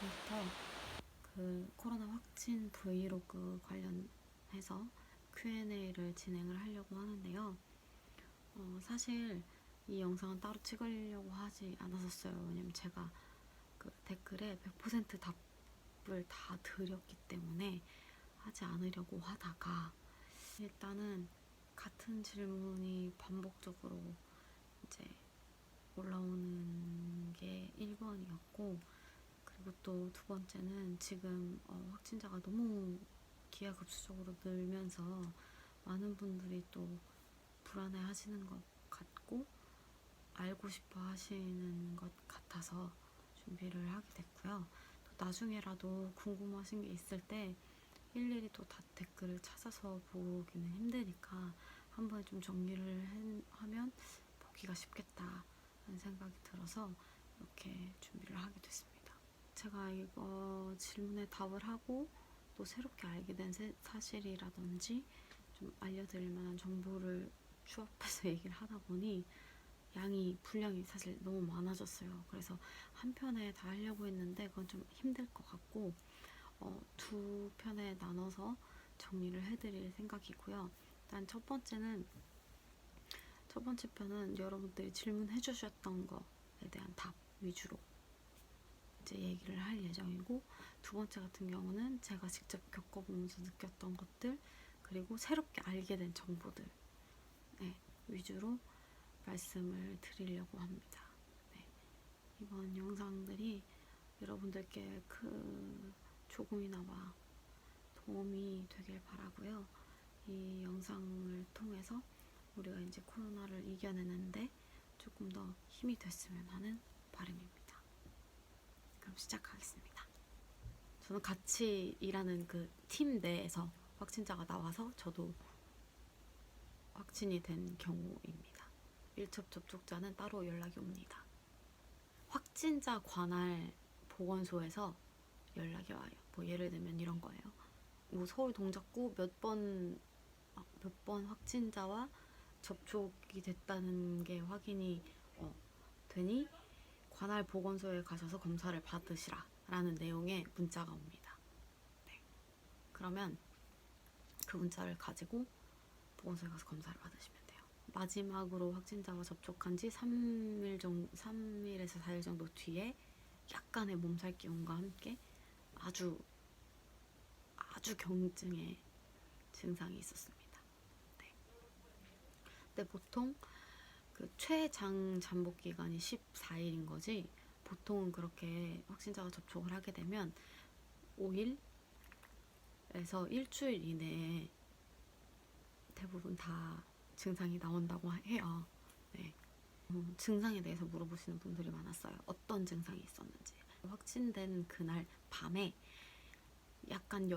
지금부터 그 코로나 확진 브이로그 관련해서 Q&A를 진행을 하려고 하는데요. 사실 이 영상은 따로 찍으려고 하지 않았었어요. 왜냐면 제가 그 댓글에 100% 답을 다 드렸기 때문에 하지 않으려고 하다가 일단은 같은 질문이 반복적으로 이제 올라오는 게 1번이었고, 그리고 또 두 번째는 지금 확진자가 너무 기하급수적으로 늘면서 많은 분들이 또 불안해 하시는 것 같고 알고 싶어 하시는 것 같아서 준비를 하게 됐고요. 또 나중에라도 궁금하신 게 있을 때 일일이 또 다 댓글을 찾아서 보기는 힘드니까 한 번에 좀 정리를 하면 보기가 쉽겠다 하는 생각이 들어서 이렇게 준비를 하게 됐습니다. 제가 이거 질문에 답을 하고 또 새롭게 알게 된 사실이라든지 좀 알려드릴 만한 정보를 추합해서 얘기를 하다 보니 분량이 사실 너무 많아졌어요. 그래서 한 편에 다 하려고 했는데 그건 좀 힘들 것 같고 두 편에 나눠서 정리를 해드릴 생각이고요. 일단 첫 번째 편은 여러분들이 질문해 주셨던 거에 대한 답 위주로 이제 얘기를 할 예정이고, 두 번째 같은 경우는 제가 직접 겪어보면서 느꼈던 것들, 그리고 새롭게 알게 된 정보들 위주로 말씀을 드리려고 합니다. 이번 영상들이 여러분들께 조금이나마 도움이 되길 바라고요. 이 영상을 통해서 우리가 이제 코로나를 이겨내는데 조금 더 힘이 됐으면 하는 바람입니다. 그럼 시작하겠습니다. 저는 같이 일하는 그 팀 내에서 확진자가 나와서 저도 확진이 된 경우입니다. 밀접 접촉자는 따로 연락이 옵니다. 확진자 관할 보건소에서 연락이 와요. 뭐 예를 들면 이런 거예요. 뭐 서울 동작구 몇 번 확진자와 접촉이 됐다는 게 확인이 되니 관할 보건소에 가셔서 검사를 받으시라 라는 내용의 문자가 옵니다. 그러면 그 문자를 가지고 보건소에 가서 검사를 받으시면 돼요. 마지막으로 확진자와 접촉한 지 3일에서 4일 정도 뒤에 약간의 몸살 기운과 함께 아주 경증의 증상이 있었습니다. 근데 보통 그 최장 잠복 기간이 14일인 거지, 보통은 그렇게 확진자가 접촉을 하게 되면 5일에서 일주일 이내에 대부분 다 증상이 나온다고 해요. 증상에 대해서 물어보시는 분들이 많았어요. 어떤 증상이 있었는지. 확진된 그날 밤에 약간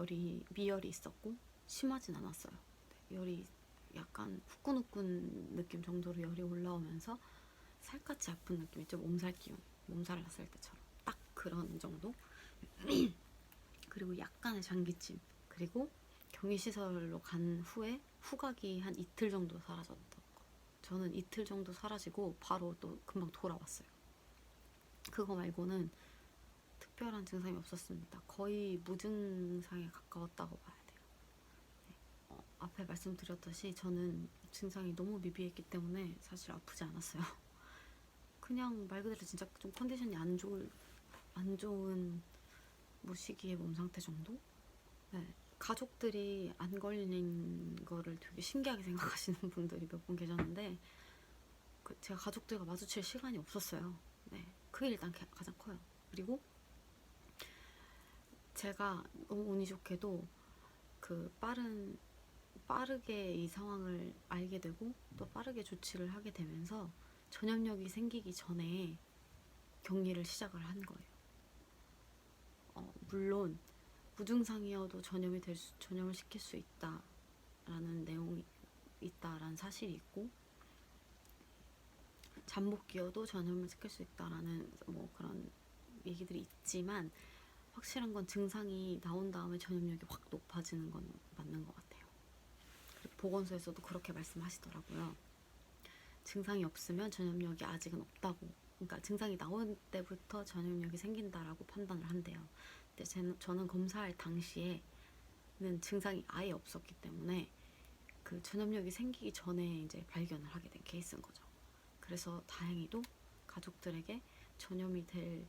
미열이 있었고 심하진 않았어요. 열이 약간 후끈후끈 느낌 정도로 열이 올라오면서 살갗이 아픈 느낌 있죠. 몸살 났을 때처럼 딱 그런 정도. 그리고 약간의 장기침, 그리고 격리시설로 간 후에 후각이 한 이틀 정도 사라졌던 거. 저는 이틀 정도 사라지고 바로 또 금방 돌아왔어요. 그거 말고는 특별한 증상이 없었습니다. 거의 무증상에 가까웠다고 봐야 돼요. 앞에 말씀드렸듯이 저는 증상이 너무 미비했기 때문에 사실 아프지 않았어요. 그냥 말 그대로 진짜 좀 컨디션이 안 좋은 뭐 시기의 몸 상태 정도? 가족들이 안 걸린 거를 되게 신기하게 생각하시는 분들이 몇 분 계셨는데 제가 가족들과 마주칠 시간이 없었어요. 그게 일단 가장 커요. 그리고 제가 너무 운이 좋게도 빠르게 이 상황을 알게 되고 또 빠르게 조치를 하게 되면서 전염력이 생기기 전에 격리를 시작을 한 거예요. 물론 무증상이어도 전염을 시킬 수 있다라는 내용이 있다라는 사실이 있고, 잠복기여도 전염을 시킬 수 있다라는 뭐 그런 얘기들이 있지만, 확실한 건 증상이 나온 다음에 전염력이 확 높아지는 건 맞는 것 같아요. 그리고 보건소에서도 그렇게 말씀하시더라고요. 증상이 없으면 전염력이 아직은 없다고 그러니까 증상이 나올 때부터 전염력이 생긴다라고 판단을 한대요. 근데 저는 검사할 당시에는 증상이 아예 없었기 때문에 그 전염력이 생기기 전에 이제 발견을 하게 된 케이스인 거죠. 그래서 다행히도 가족들에게 전염이 될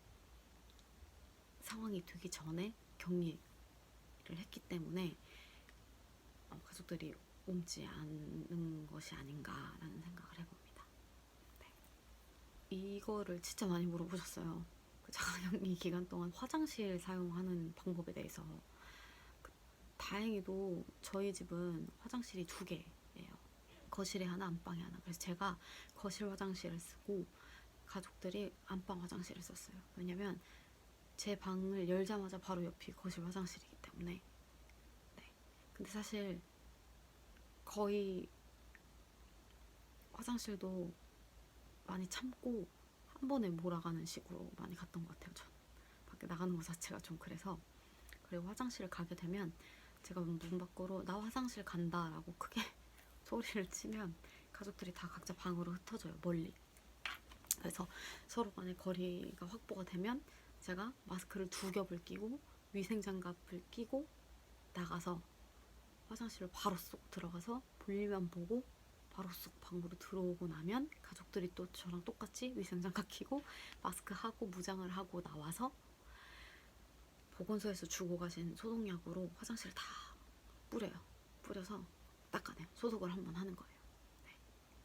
상황이 되기 전에 격리를 했기 때문에 가족들이 옮지 않는 것이 아닌가라는 생각을 해봅니다. 네. 이거를 진짜 많이 물어보셨어요. 그 자가격리 기간 동안 화장실 사용하는 방법에 대해서. 다행히도 저희 집은 화장실이 2개예요. 거실에 하나, 안방에 하나. 그래서 제가 거실 화장실을 쓰고 가족들이 안방 화장실을 썼어요. 왜냐면 제 방을 열자마자 바로 옆이 거실 화장실이기 때문에. 네. 근데 사실 거의 화장실도 많이 참고 한 번에 몰아가는 식으로 많이 갔던 것 같아요. 전 밖에 나가는 것 자체가 좀 그래서. 그리고 화장실을 가게 되면 제가 문 밖으로 나 화장실 간다 라고 크게 소리를 치면 가족들이 다 각자 방으로 흩어져요. 멀리. 그래서 서로 간의 거리가 확보가 되면 제가 마스크를 2겹을 끼고 위생장갑을 끼고 나가서 화장실을 바로 쏙 들어가서 볼일만 보고 바로 쏙 방으로 들어오고 나면 가족들이 또 저랑 똑같이 위생장갑 끼고 마스크 하고 무장을 하고 나와서 보건소에서 주고 가신 소독약으로 화장실을 다 뿌려서 닦아내요. 소독을 한번 하는 거예요. 네.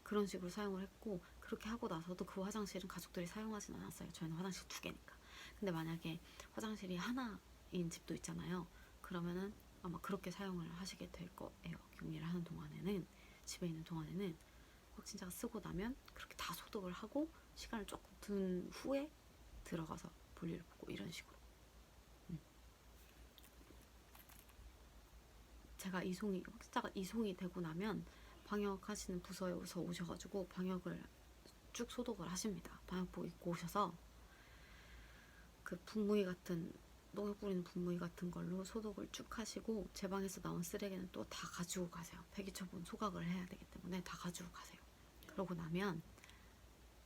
그런 식으로 사용을 했고, 그렇게 하고 나서도 그 화장실은 가족들이 사용하진 않았어요. 저희는 화장실 2개니까. 근데 만약에 화장실이 하나인 집도 있잖아요. 그러면은 아마 그렇게 사용을 하시게 될 거예요. 격리를 하는 동안에는, 집에 있는 동안에는 확진자가 쓰고 나면 그렇게 다 소독을 하고 시간을 조금 둔 후에 들어가서 볼일 보고 이런 식으로. 제가 확진자가 이송이 되고 나면 방역하시는 부서에서 오셔가지고 방역을 쭉 소독을 하십니다. 방역복 입고 오셔서 그 분무기 같은 농약 뿌리는 분무기 같은 걸로 소독을 쭉 하시고 제 방에서 나온 쓰레기는 또 다 가지고 가세요. 폐기처분 소각을 해야 되기 때문에 다 가지고 가세요. 그러고 나면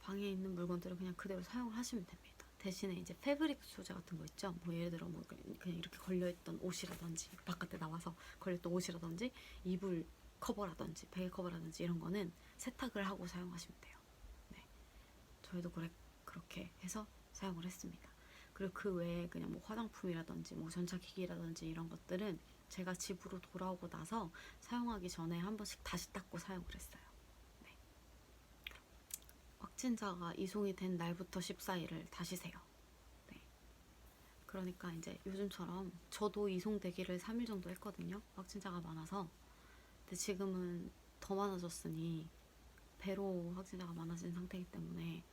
방에 있는 물건들을 그냥 그대로 사용을 하시면 됩니다. 대신에 이제 패브릭 소재 같은 거 있죠. 뭐 예를 들어 뭐 그냥 이렇게 걸려있던 옷이라든지 바깥에 나와서 걸렸던 옷이라든지 이불 커버라든지 베개 커버라든지 이런 거는 세탁을 하고 사용하시면 돼요. 네, 저희도 그렇게 해서 사용을 했습니다. 그리고 그 외에 그냥 뭐 화장품이라든지 뭐 전자기기라든지 이런 것들은 제가 집으로 돌아오고 나서 사용하기 전에 한 번씩 다시 닦고 사용을 했어요. 네. 확진자가 이송이 된 날부터 14일을 다시 세요. 네. 그러니까 이제 요즘처럼 저도 이송되기를 3일 정도 했거든요. 확진자가 많아서. 근데 지금은 더 많아졌으니 배로 확진자가 많아진 상태이기 때문에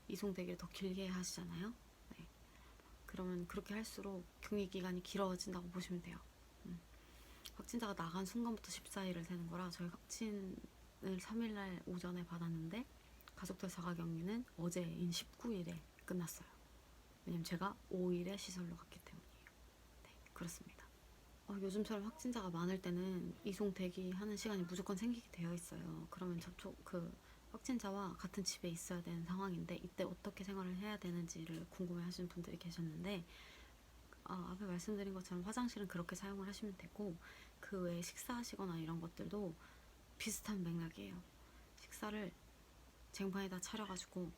이송되기를 더 길게 하시잖아요. 네. 그러면 그렇게 할수록 격리 기간이 길어진다고 보시면 돼요. 확진자가 나간 순간부터 14일을 세는 거라 저희 확진을 3일날 오전에 받았는데 가족들 자가격리는 어제인 19일에 끝났어요. 왜냐면 제가 5일에 시설로 갔기 때문이에요. 네, 그렇습니다. 요즘처럼 확진자가 많을 때는 이송 대기하는 시간이 무조건 생기게 되어 있어요. 그러면 확진자와 같은 집에 있어야 되는 상황인데 이때 어떻게 생활을 해야 되는지를 궁금해하시는 분들이 계셨는데 앞에 말씀드린 것처럼 화장실은 그렇게 사용을 하시면 되고 그 외에 식사하시거나 이런 것들도 비슷한 맥락이에요. 식사를 쟁반에다 차려가지고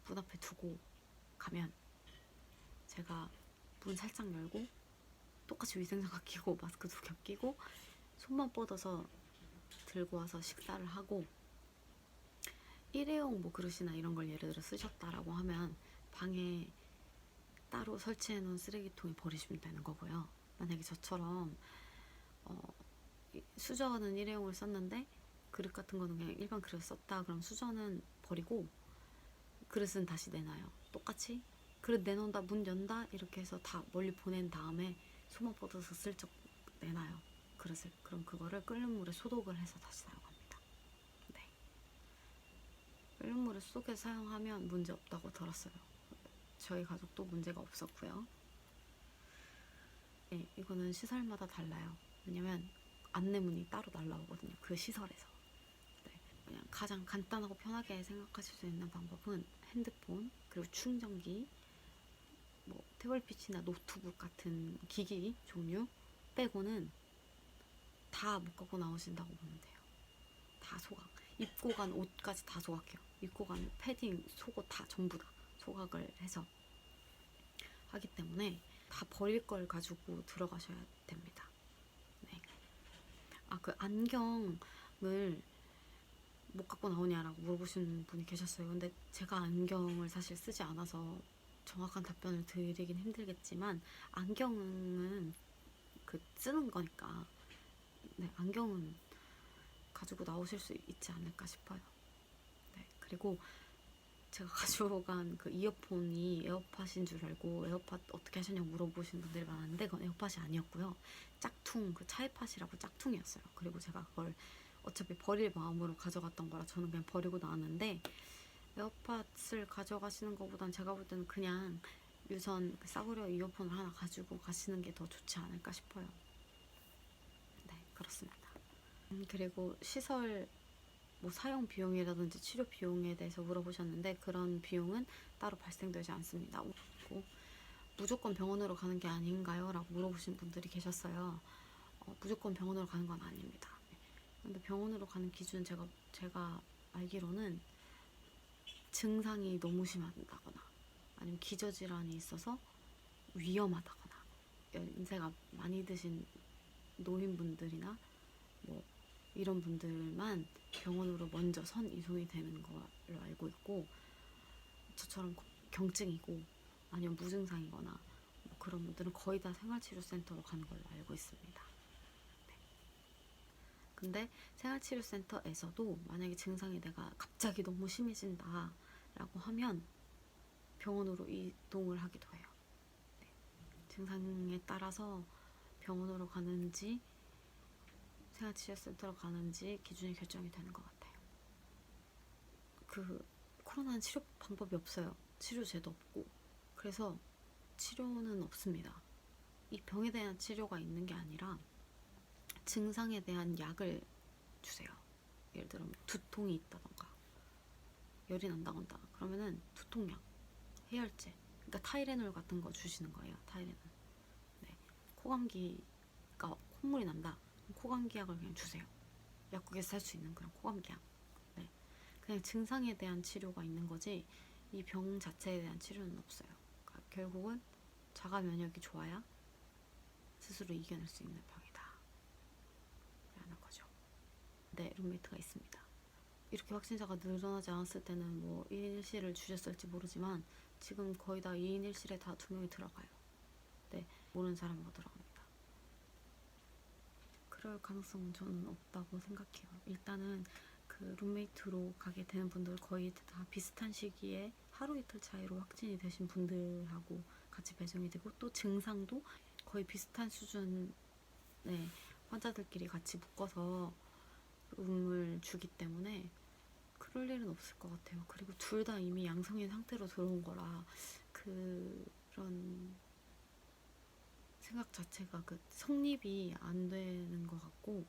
문 앞에 두고 가면 제가 문 살짝 열고 똑같이 위생장갑 끼고 마스크 2겹 끼고 손만 뻗어서 들고 와서 식사를 하고 일회용 뭐 그릇이나 이런 걸 예를 들어 쓰셨다라고 하면 방에 따로 설치해 놓은 쓰레기통에 버리시면 되는 거고요. 만약에 저처럼 수저는 일회용을 썼는데 그릇 같은 거는 그냥 일반 그릇 썼다 그럼 수저는 버리고 그릇은 다시 내놔요. 똑같이 그릇 내놓는다 문 연다 이렇게 해서 다 멀리 보낸 다음에 손만 뻗어서 슬쩍 내놔요. 그릇을. 그럼 그거를 끓는 물에 소독을 해서 다시 사용합니다. 네. 끓는 물에 소독해서 사용하면 문제 없다고 들었어요. 저희 가족도 문제가 없었고요. 네, 이거는 시설마다 달라요. 왜냐면 안내문이 따로 날라오거든요. 그 시설에서. 네, 그냥 가장 간단하고 편하게 생각하실 수 있는 방법은 핸드폰, 그리고 충전기, 뭐 태블릿 PC나 노트북 같은 기기 종류 빼고는 다 못 갖고 나오신다고 보면 돼요. 다 소각. 입고 간 옷까지 다 소각해요. 입고 간 패딩, 속옷 다 전부 다 소각을 해서 하기 때문에 다 버릴 걸 가지고 들어가셔야 됩니다. 네. 그 안경을 못 갖고 나오냐라고 물어보시는 분이 계셨어요. 근데 제가 안경을 사실 쓰지 않아서 정확한 답변을 드리긴 힘들겠지만, 안경은 그 쓰는 거니까, 네, 안경은 가지고 나오실 수 있지 않을까 싶어요. 네, 그리고 제가 가지고 간 그 이어폰이 에어팟인 줄 알고 에어팟 어떻게 하셨냐고 물어보시는 분들이 많은데, 그건 에어팟이 아니었고요. 짝퉁, 그 차이팟이라고 짝퉁이었어요. 그리고 제가 그걸 어차피 버릴 마음으로 가져갔던 거라 저는 그냥 버리고 나왔는데, 에어팟을 가져가시는 것보단 제가 볼 때는 그냥 유선 싸구려 이어폰을 하나 가지고 가시는 게 더 좋지 않을까 싶어요. 네, 그렇습니다. 그리고 시설 뭐 사용 비용이라든지 치료 비용에 대해서 물어보셨는데, 그런 비용은 따로 발생되지 않습니다. 무조건 병원으로 가는 게 아닌가요? 라고 물어보신 분들이 계셨어요. 무조건 병원으로 가는 건 아닙니다. 근데 병원으로 가는 기준은 제가 알기로는 증상이 너무 심하다거나, 아니면 기저질환이 있어서 위험하다거나, 연세가 많이 드신 노인분들이나 뭐 이런 분들만 병원으로 먼저 선 이송이 되는 걸로 알고 있고, 저처럼 경증이고 아니면 무증상이거나 뭐 그런 분들은 거의 다 생활치료센터로 가는 걸로 알고 있습니다. 네. 근데 생활치료센터에서도 만약에 증상이 내가 갑자기 너무 심해진다 라고 하면 병원으로 이동을 하기도 해요. 네. 증상에 따라서 병원으로 가는지 생활치료센터로 가는지 기준이 결정이 되는 것 같아요. 코로나는 치료 방법이 없어요. 치료제도 없고. 그래서 치료는 없습니다. 이 병에 대한 치료가 있는 게 아니라 증상에 대한 약을 주세요. 예를 들어 두통이 있다던가 열이 난다던가 그러면은 두통약, 해열제, 그러니까 타이레놀 같은 거 주시는 거예요. 타이레놀. 네. 코감기가 콧물이 난다. 코감기 약을 그냥 주세요. 약국에서 살 수 있는 그런 코감기 약. 네. 그냥 증상에 대한 치료가 있는 거지 이 병 자체에 대한 치료는 없어요. 그러니까 결국은 자가 면역이 좋아야 스스로 이겨낼 수 있는 병이다 라는 거죠. 네, 룸메이트가 있습니다. 이렇게 확진자가 늘어나지 않았을 때는 뭐 1인 1실을 주셨을지 모르지만 지금 거의 다 2인 1실에 다 2명이 들어가요. 네, 모르는 사람하고 들어갑니다. 그럴 가능성은 저는 없다고 생각해요. 일단은 그 룸메이트로 가게 되는 분들 거의 다 비슷한 시기에 하루 이틀 차이로 확진이 되신 분들하고 같이 배정이 되고, 또 증상도 거의 비슷한 수준의 환자들끼리 같이 묶어서 룸을 주기 때문에 그럴 일은 없을 것 같아요. 그리고 둘 다 이미 양성인 상태로 들어온 거라 그런 생각 자체가 성립이 안 되는 것 같고,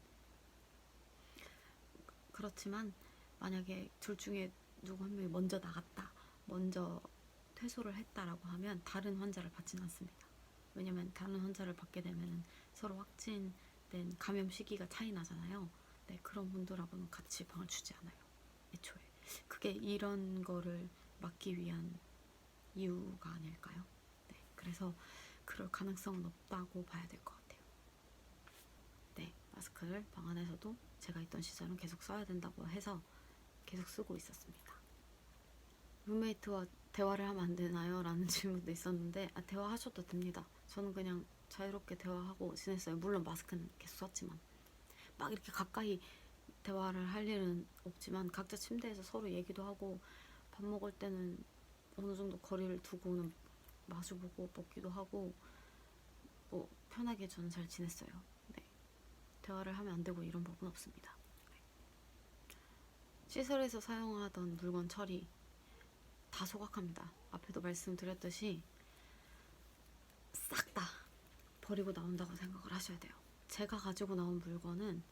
그렇지만 만약에 둘 중에 누구 한 명이 먼저 나갔다, 먼저 퇴소를 했다라고 하면 다른 환자를 받지는 않습니다. 왜냐면 다른 환자를 받게 되면 서로 확진된 감염 시기가 차이 나잖아요. 네, 그런 분들하고는 같이 방을 주지 않아요. 애초에. 그게 이런 거를 막기 위한 이유가 아닐까요? 네, 그래서 그럴 가능성은 없다고 봐야 될 것 같아요. 네, 마스크를 방 안에서도 제가 있던 시절은 계속 써야 된다고 해서 계속 쓰고 있었습니다. 룸메이트와 대화를 하면 안 되나요? 라는 질문도 있었는데, 대화하셔도 됩니다. 저는 그냥 자유롭게 대화하고 지냈어요. 물론 마스크는 계속 썼지만 막 이렇게 가까이 대화를 할 일은 없지만 각자 침대에서 서로 얘기도 하고, 밥 먹을 때는 어느 정도 거리를 두고는 마주보고 먹기도 하고, 뭐 편하게 저는 잘 지냈어요. 네. 대화를 하면 안 되고 이런 법은 없습니다. 네. 시설에서 사용하던 물건 처리 다 소각합니다. 앞에도 말씀드렸듯이 싹 다 버리고 나온다고 생각을 하셔야 돼요. 제가 가지고 나온 물건은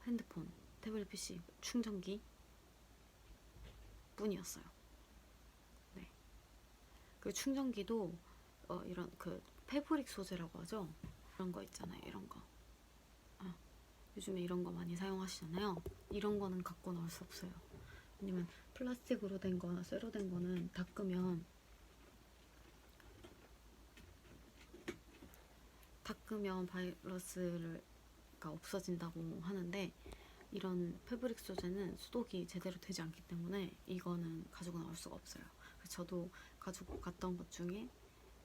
핸드폰, 태블릿 PC, 충전기 뿐이었어요. 네. 그 충전기도 이런 그 패브릭 소재라고 하죠. 이런 거 있잖아요. 이런 거. 요즘에 이런 거 많이 사용하시잖아요. 이런 거는 갖고 나올 수 없어요. 왜냐면 플라스틱으로 된 거나 쇠로 된 거는 닦으면 바이러스가 없어진다고 하는데, 이런 패브릭 소재는 소독이 제대로 되지 않기 때문에 이거는 가지고 나올 수가 없어요. 그래서 저도 가지고 갔던 것 중에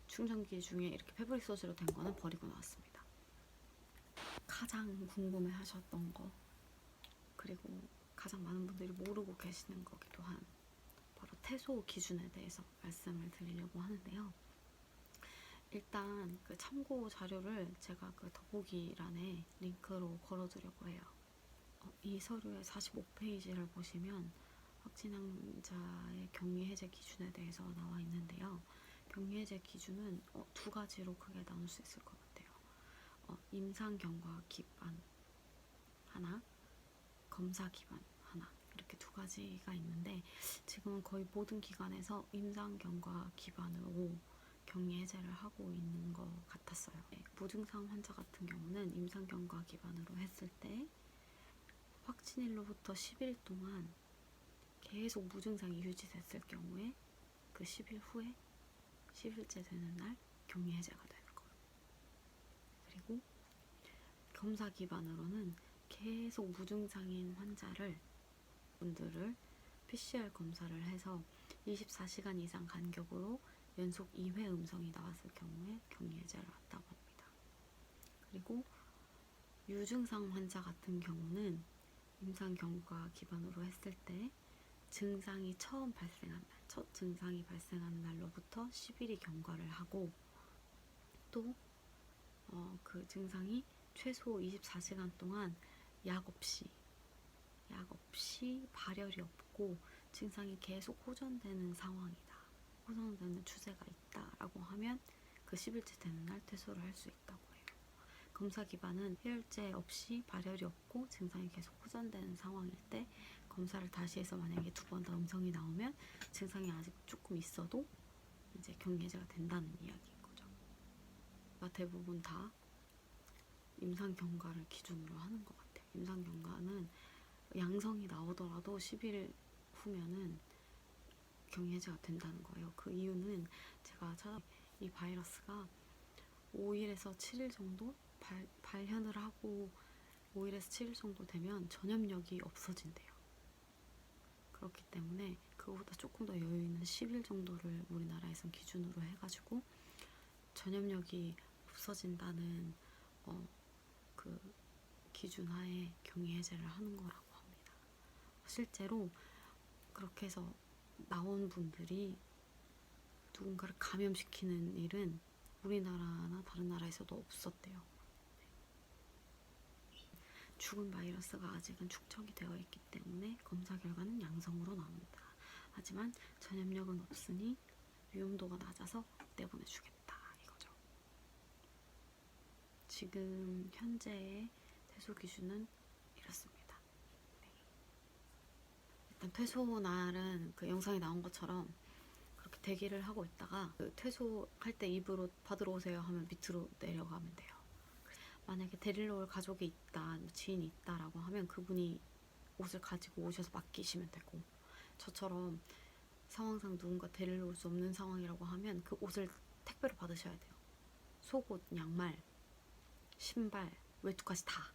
충전기 중에 이렇게 패브릭 소재로 된 거는 버리고 나왔습니다. 가장 궁금해 하셨던 거, 그리고 가장 많은 분들이 모르고 계시는 거기도 한 바로 퇴소 기준에 대해서 말씀을 드리려고 하는데요. 일단 그 참고 자료를 제가 그 더보기란에 링크로 걸어두려고 해요. 이 서류의 45페이지를 보시면 확진 환자의 격리 해제 기준에 대해서 나와 있는데요. 격리 해제 기준은 두 가지로 크게 나눌 수 있을 것 같아요. 임상 경과 기반 하나, 검사 기반 하나, 이렇게 두 가지가 있는데, 지금은 거의 모든 기관에서 임상 경과 기반으로 격리 해제를 하고 있는 것 같았어요. 무증상 환자 같은 경우는 임상 경과 기반으로 했을 때 확진일로부터 10일 동안 계속 무증상이 유지됐을 경우에 그 10일 후에 10일째 되는 날 격리 해제가 되는 거예요. 그리고 검사 기반으로는 계속 무증상인 분들을 PCR 검사를 해서 24시간 이상 간격으로 연속 2회 음성이 나왔을 경우에 격리 해제를 한다고 합니다. 그리고 유증상 환자 같은 경우는 임상 경과 기반으로 했을 때 증상이 처음 발생한 날, 첫 증상이 발생한 날로부터 10일이 경과를 하고, 또 그 증상이 최소 24시간 동안 약 없이 발열이 없고 증상이 계속 호전되는 상황이다, 호전되는 추세가 있다라고 하면 그 10일째 되는 날 퇴소를 할 수 있다고 해요. 검사 기반은 해열제 없이 발열이 없고 증상이 계속 호전되는 상황일 때 검사를 다시 해서 만약에 두 번 더 음성이 나오면 증상이 아직 조금 있어도 이제 격리 해제가 된다는 이야기인 거죠. 대부분 다 임상 경과를 기준으로 하는 것 같아요. 임상 경과는 양성이 나오더라도 10일 후면은 격리 해제가 된다는 거예요. 그 이유는 제가 이 바이러스가 5일에서 7일 정도 발현을 하고 5일에서 7일 정도 되면 전염력이 없어진대요. 그렇기 때문에 그거보다 조금 더 여유 있는 10일 정도를 우리나라에선 기준으로 해가지고 전염력이 없어진다는 그 기준 하에 격리 해제를 하는 거라고 합니다. 실제로 그렇게 해서 나온 분들이 누군가를 감염시키는 일은 우리나라나 다른 나라에서도 없었대요. 죽은 바이러스가 아직은 축적이 되어 있기 때문에 검사 결과는 양성으로 나옵니다. 하지만 전염력은 없으니 위험도가 낮아서 내보내주겠다, 이거죠. 지금 현재의 퇴소 기준은 이렇습니다. 네. 일단 퇴소 날은 그 영상에 나온 것처럼 그렇게 대기를 하고 있다가 그 퇴소할 때 입으로 받으러 오세요 하면 밑으로 내려가면 돼요. 만약에 데리러 올 가족이 있다, 지인이 있다라고 하면 그분이 옷을 가지고 오셔서 맡기시면 되고, 저처럼 상황상 누군가 데리러 올 수 없는 상황이라고 하면 그 옷을 택배로 받으셔야 돼요. 속옷, 양말, 신발, 외투까지 다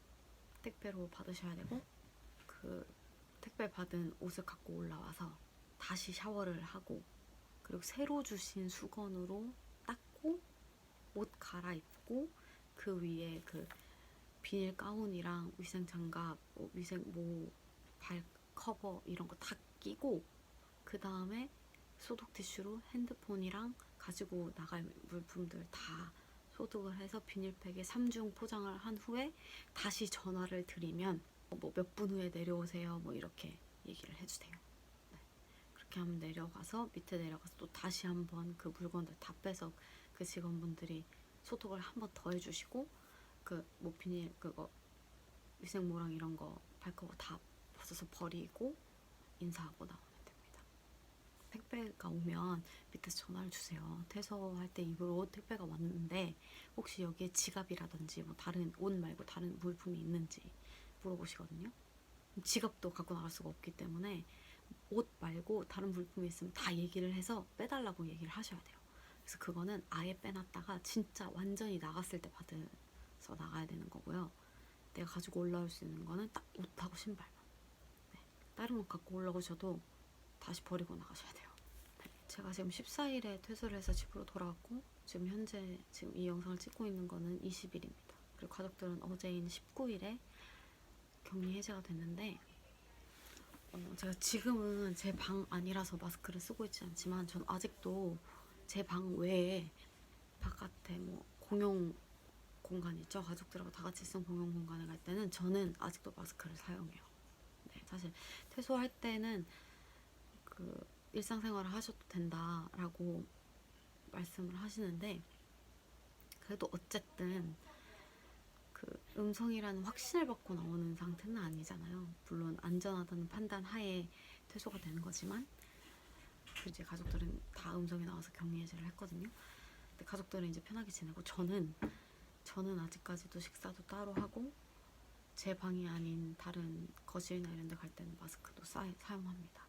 택배로 받으셔야 되고, 그 택배 받은 옷을 갖고 올라와서 다시 샤워를 하고, 그리고 새로 주신 수건으로 닦고 옷 갈아입고, 그 위에 그 비닐 가운이랑 위생 장갑, 위생 발 커버 이런 거 다 끼고, 그 다음에 소독 티슈로 핸드폰이랑 가지고 나갈 물품들 다 소독을 해서 비닐팩에 3중 포장을 한 후에 다시 전화를 드리면 몇 분 후에 내려오세요, 이렇게 얘기를 해주세요. 네. 그렇게 하면 밑에 내려가서 또 다시 한번 그 물건들 다 빼서 그 직원분들이 소독을 한 번 더 해주시고, 비닐 위생모랑 이런 거 발커버 다 벗어서 버리고 인사하고 나오면 됩니다. 택배가 오면 밑에서 전화를 주세요. 퇴소할 때 이후로 택배가 왔는데 혹시 여기에 지갑이라든지 뭐 다른 옷 말고 다른 물품이 있는지 물어보시거든요. 지갑도 갖고 나갈 수가 없기 때문에 옷 말고 다른 물품이 있으면 다 얘기를 해서 빼달라고 얘기를 하셔야 돼요. 그래서 그거는 아예 빼놨다가 진짜 완전히 나갔을 때 받아서 나가야 되는 거고요. 내가 가지고 올라올 수 있는 거는 딱 옷하고 신발만. 네. 다른 거 갖고 올라오셔도 다시 버리고 나가셔야 돼요. 네. 제가 지금 14일에 퇴소를 해서 집으로 돌아왔고 지금 현재 지금 이 영상을 찍고 있는 거는 20일입니다. 그리고 가족들은 어제인 19일에 격리 해제가 됐는데 제가 지금은 제 방 안이라서 마스크를 쓰고 있지 않지만 전 아직도 제 방 외에 바깥에 뭐 공용 공간 있죠. 가족들하고 다 같이 쓴 공용 공간에 갈 때는 저는 아직도 마스크를 사용해요. 네, 사실 퇴소할 때는 그 일상생활을 하셔도 된다라고 말씀을 하시는데 그래도 어쨌든 그 음성이라는 확신을 받고 나오는 상태는 아니잖아요. 물론 안전하다는 판단 하에 퇴소가 되는 거지만 이제 가족들은 다 음성이 나와서 격리 해제를 했거든요. 근데 가족들은 이제 편하게 지내고 저는 아직까지도 식사도 따로 하고 제 방이 아닌 다른 거실이나 이런 데 갈 때는 마스크도 사용합니다.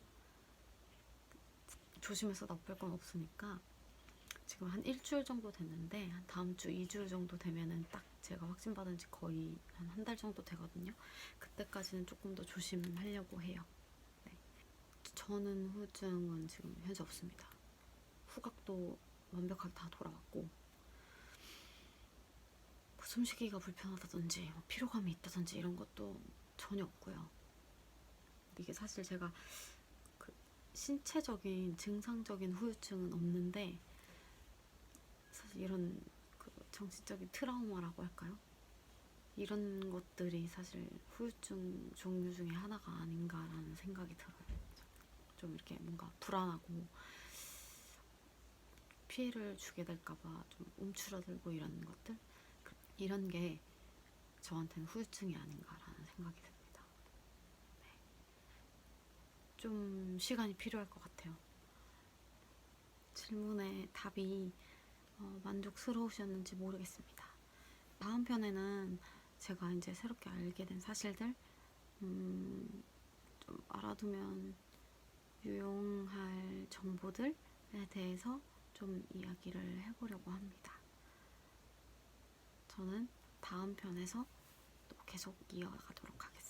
조심해서 나쁠 건 없으니까 지금 한 일주일 정도 됐는데 한 다음 주 2주 정도 되면은 딱 제가 확진 받은 지 거의 한 달 정도 되거든요. 그때까지는 조금 더 조심하려고 해요. 네. 저는 후유증은 지금 현재 없습니다. 후각도 완벽하게 다 돌아왔고 뭐 숨쉬기가 불편하다든지 뭐 피로감이 있다든지 이런 것도 전혀 없고요. 이게 사실 제가 그 신체적인 증상적인 후유증은 없는데 사실 이런 그 정신적인 트라우마라고 할까요? 이런 것들이 사실 후유증 종류 중에 하나가 아닌가라는 생각이 들어요. 좀 이렇게 뭔가 불안하고 피해를 주게 될까봐 좀 움츠러들고 이런 것들 이런 게 저한테는 후유증이 아닌가라는 생각이 듭니다. 네. 좀 시간이 필요할 것 같아요. 질문에 답이 만족스러우셨는지 모르겠습니다. 다음 편에는 제가 이제 새롭게 알게 된 사실들 좀 알아두면 유용할 정보들에 대해서 좀 이야기를 해보려고 합니다. 저는 다음 편에서 또 계속 이어가도록 하겠습니다.